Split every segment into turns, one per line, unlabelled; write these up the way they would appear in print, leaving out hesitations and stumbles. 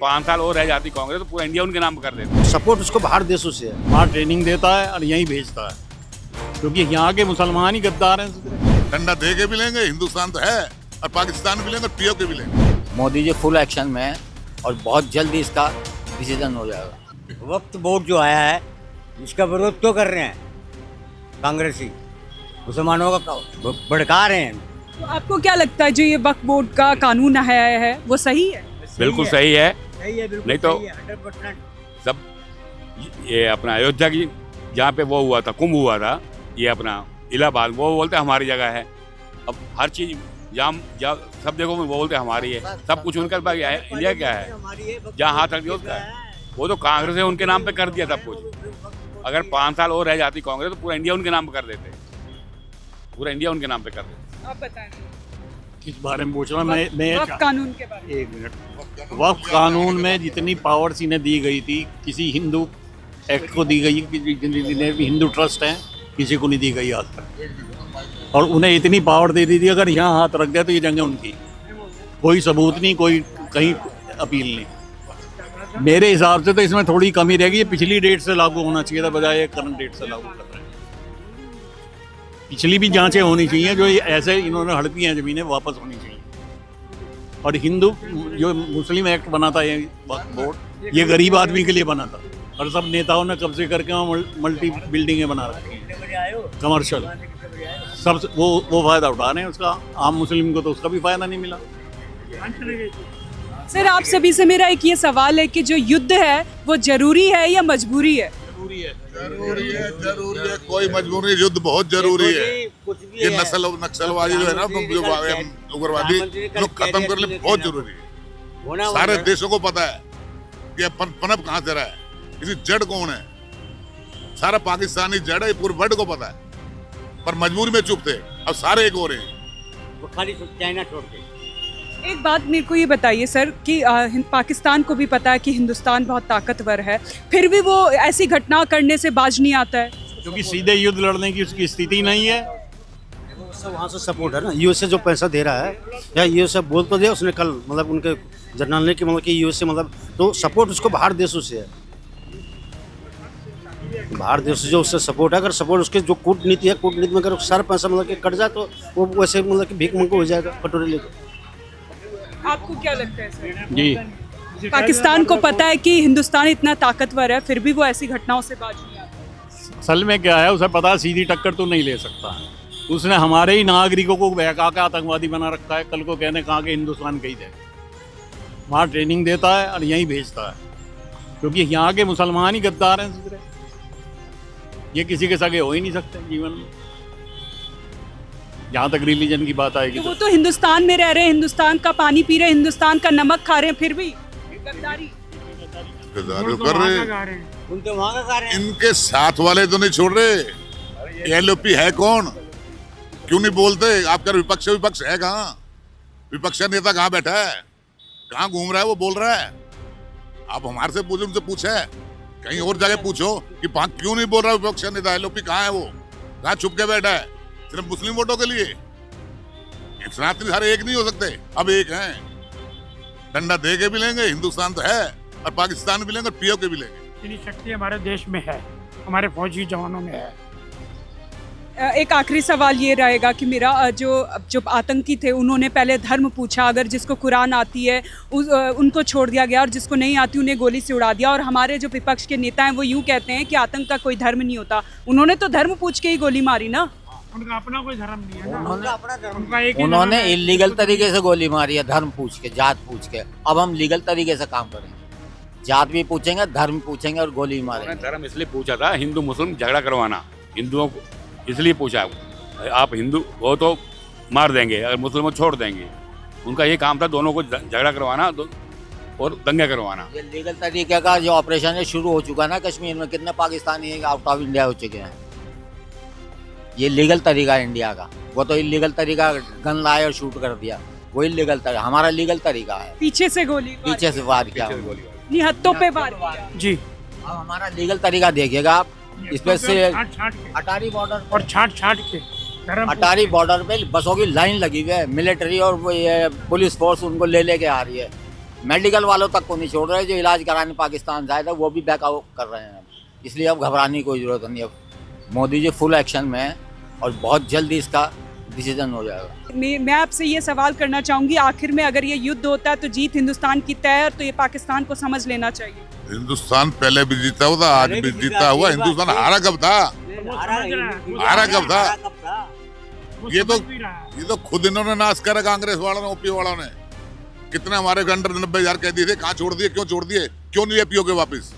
5 साल और रह जाती कांग्रेस तो पूरा इंडिया उनके नाम पर कर देते।
सपोर्ट उसको बाहर देशों से है,
वहाँ ट्रेनिंग देता है और यहीं भेजता है, क्योंकि यहाँ के मुसलमान ही गद्दार हैं।
डंडा दे के भी लेंगे, हिंदुस्तान तो है, और पाकिस्तान भी लेंगे और पीओ के भी लेंगे।
मोदी जी फुल एक्शन में है और बहुत जल्दी इसका डिसीजन हो जाएगा।
वक्त बोर्ड जो आया है इसका विरोध क्यों कर रहे हैं कांग्रेसी? मुसलमानों का भड़का रहे हैं।
तो आपको क्या लगता है जो ये वक्फ बोर्ड का कानून आया है वो सही है?
बिल्कुल सही है।
बिल्कुल
नहीं तो
सही है, 100%।
सब ये अपना अयोध्या की जहाँ पे वो हुआ था, कुंभ हुआ था, ये अपना इलाहाबाद, वो बोलते हमारी जगह है। अब हर चीज जहाँ सब देखो वो बोलते हमारी है, सब कुछ उनका पास है। इंडिया क्या है, जहाँ हाथ रख दिया उसका है। वो तो कांग्रेस ने उनके नाम पे कर दिया सब कुछ। अगर 5 साल और रह जाती कांग्रेस तो पूरा इंडिया उनके नाम पे कर देते, पूरा इंडिया उनके नाम पे कर देते।
आप बताएं
किस बारे में पूछ रहा हूँ मैं
वक्फ कानून के बारे में।
एक मिनट। वक्फ कानून में जितनी पावर्स इन्हें दी गई थी, किसी हिंदू एक्ट को दी गई, जितने भी हिंदू ट्रस्ट हैं किसी को नहीं दी गई आज तक। और उन्हें इतनी पावर दे दी थी, अगर यहाँ हाथ रख दिया तो ये जंग उनकी, कोई सबूत नहीं, कोई कहीं अपील नहीं। मेरे हिसाब से तो इसमें थोड़ी कमी रहेगी। ये पिछली डेट से लागू होना चाहिए था, बजाय करंट डेट से लागू कर रहे हैं। पिछली भी जांचें होनी चाहिए, जो ये ऐसे इन्होंने हड़पी हैं ज़मीनें वापस होनी चाहिए। और हिंदू जो मुस्लिम एक्ट बना था ये वक्फ बोर्ड, ये गरीब आदमी के लिए बना था, और सब नेताओं ने कब्जे करके वहाँ मल्टी बिल्डिंगें बना रखी हैं कमर्शियल। सब वो फ़ायदा उठा रहे हैं उसका। आम मुस्लिम को तो उसका भी फ़ायदा नहीं मिला।
सर आप सभी से मेरा एक ये सवाल है कि जो युद्ध है वो जरूरी है या मजबूरी है?
जरूरी है, कोई मजबूरी नहीं, युद्ध बहुत जरूरी है। ये नक्सलवादी जो है ना, जो उग्रवादी जो खत्म कर ले, बहुत जरूरी है। सारे देशों को पता है कि पनप कहाँ से रहा है, इसकी जड़ कौन है। सारा पाकिस्तानी जड़ है, पूरे वर्ल्ड को पता है, पर मजबूरी में चुप थे। अब सारे एक हो रहे हैं,
वो खाली चाइना छोड़ के।
एक बात मेरे को ये बताइए सर कि पाकिस्तान को भी पता है कि हिंदुस्तान बहुत ताकतवर है, फिर भी वो ऐसी घटना करने से बाज नहीं आता है,
क्योंकि सीधे युद्ध लड़ने की उसकी स्थिति नहीं है।
वहाँ से सपोर्ट है ना। यूएसए जो पैसा दे रहा है, या यूएसए बोल तो दिया उसने कल, मतलब उनके जनरल ने कि मतलब कि यूएसए मतलब, तो सपोर्ट उसको बाहर देशों से है। बाहर देश से जो उससे सपोर्ट है, अगर सपोर्ट उसके जो कूटनीति है, कूटनीति में अगर सारा पैसा मतलब कि कट जाए तो वो वैसे मतलब कि भीख मंगो हो जाएगा कटोरे लेकर।
आपको क्या लगता है सर?
जी,
पाकिस्तान को पता है कि हिंदुस्तान इतना ताकतवर है, फिर भी वो ऐसी घटनाओं से बाज नहीं आता।
असल में क्या है, उसे पता है सीधी टक्कर तो नहीं ले सकता। उसने हमारे ही नागरिकों को बहका के आतंकवादी बना रखा है। कल को कहने कहा कि हिंदुस्तान कहीं दे, वहाँ ट्रेनिंग देता है और यहीं भेजता है, क्योंकि यहाँ के मुसलमान ही गद्दार हैं। ये किसी के सगे हो ही नहीं सकते जीवन में, जहाँ तक रिलीजन की बात आएगी।
तो वो तो हिंदुस्तान में रह रहे हैं, हिंदुस्तान का पानी पी रहे हैं, हिंदुस्तान का नमक खा रहे हैं, फिर भी गद्दारी
कर रहे हैं।
उनके वहाँ का कार्य है।
इनके साथ वाले तो नहीं छोड़ रहे। एलओपी है कौन, क्यों नहीं बोलते? आपका विपक्ष है कहाँ? विपक्ष नेता कहाँ बैठा है, कहाँ घूम रहा है, वो बोल रहा है? आप हमारे से पूछो, उनसे पूछे, कहीं और जाके पूछो कि क्यों नहीं बोल रहा विपक्ष नेता। एलओपी कहाँ है, वो कहाँ छुप के बैठा है, सिर्फ मुस्लिम वोटों के लिए? सनातनी सारे एक नहीं हो सकते, अब एक हैं। डंडा दे के भी लेंगे, हिंदुस्तान तो है, और पाकिस्तान भी लेंगे और पीओ के भी लेंगे।
इतनी शक्ति हमारे देश में है, हमारे फौजी जवानों में है।
एक आखिरी सवाल ये रहेगा कि मेरा जो आतंकी थे उन्होंने पहले धर्म पूछा, अगर जिसको कुरान आती है उनको छोड़ दिया गया, और जिसको नहीं आती उन्हें गोली से उड़ा दिया। और हमारे जो विपक्ष के नेता हैं वो यूँ कहते हैं कि आतंक का कोई धर्म नहीं होता। उन्होंने तो धर्म पूछ के ही गोली मारी ना।
उनका अपना कोई धर्म नहीं है ना,
उन्होंने इलीगल तरीके से गोली मारी है, धर्म पूछ के, जात पूछ के। अब हम लीगल तरीके से काम करेंगे, जात भी पूछेंगे, धर्म पूछेंगे और गोली मारेंगे।
धर्म इसलिए पूछा था, हिंदू मुस्लिम झगड़ा करवाना, हिंदुओं को इसलिए पूछा। आप हिंदू हो तो मार देंगे, अगर मुस्लिम को छोड़ देंगे। उनका ये काम था, दोनों को झगड़ा करवाना और दंगे करवाना।
ये लीगल तरीके का जो ऑपरेशन है शुरू हो चुका ना कश्मीर में, कितने पाकिस्तानी आउट ऑफ इंडिया हो चुके हैं। ये लीगल तरीका है इंडिया का। वो तो इलीगल तरीका, गन लाए और शूट कर दिया, वो इलीगल तरीका। हमारा लीगल तरीका है
पीछे से गोली,
पीछे से वार किया,
निहत्तों पे वार किया।
जी।
अब हमारा लीगल तरीका देखिएगा आप, इसमें से अटारी बॉर्डर
और छाट के
अटारी बॉर्डर पे बसों की लाइन लगी हुई है, मिलिट्री और वो ये पुलिस फोर्स उनको ले लेके आ रही है। मेडिकल वालों तक को नहीं छोड़ रहे, जो इलाज कराने पाकिस्तान जाए थे वो भी बैकआउट कर रहे हैं। इसलिए अब घबराने की कोई ज़रूरत नहीं। अब मोदी जी फुल एक्शन में है और बहुत जल्दी इसका डिसीजन हो जाएगा।
मैं आपसे ये सवाल करना चाहूँगी, आखिर में अगर ये युद्ध होता है तो जीत हिंदुस्तान की तय है, तो ये पाकिस्तान को समझ लेना चाहिए।
हिंदुस्तान पहले भी जीता हुआ था, आज भी जीता हुआ। हिंदुस्तान हारा कब था? हारा कब था? ये तो खुद इन्होंने नाश करा, कांग्रेस वालों ने, ओपी वालों ने। कितने हमारे अंडर 90,000 कह दिए थे, कहाँ छोड़ दिए? क्यों छोड़ दिए? क्यों नहीं लिया पीओके वापस?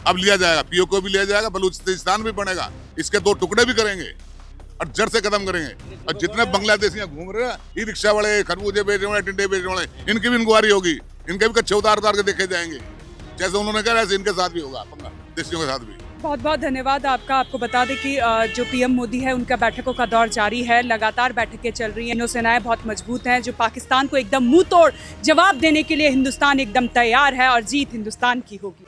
अब लिया जाएगा, पीओके भी लिया जाएगा, बलूचिस्तान भी बनेगा, इसके 2 टुकड़े भी करेंगे और जड़ से खत्म करेंगे। और जितने बांग्लादेशी यहाँ घूम रहे हैं, ई रिक्शा वाले, खरबूजे बेचने वाले, टिंडे बेचने वाले, इनकी भी इंक्वायरी होगी, इनके भी कच्चे उतार के देखे जाएंगे। जैसे उन्होंने कहा ऐसे इनके साथ भी होगा, देशियों के साथ भी।
बहुत बहुत धन्यवाद आपका। आपको बता दें कि जो पीएम मोदी है उनका बैठकों का दौर जारी है, लगातार बैठकें चल रही हैं। नौसेनाएं बहुत मजबूत हैं, जो पाकिस्तान को एकदम मुंह तोड़ जवाब देने के लिए हिंदुस्तान एकदम तैयार है और जीत हिंदुस्तान की होगी।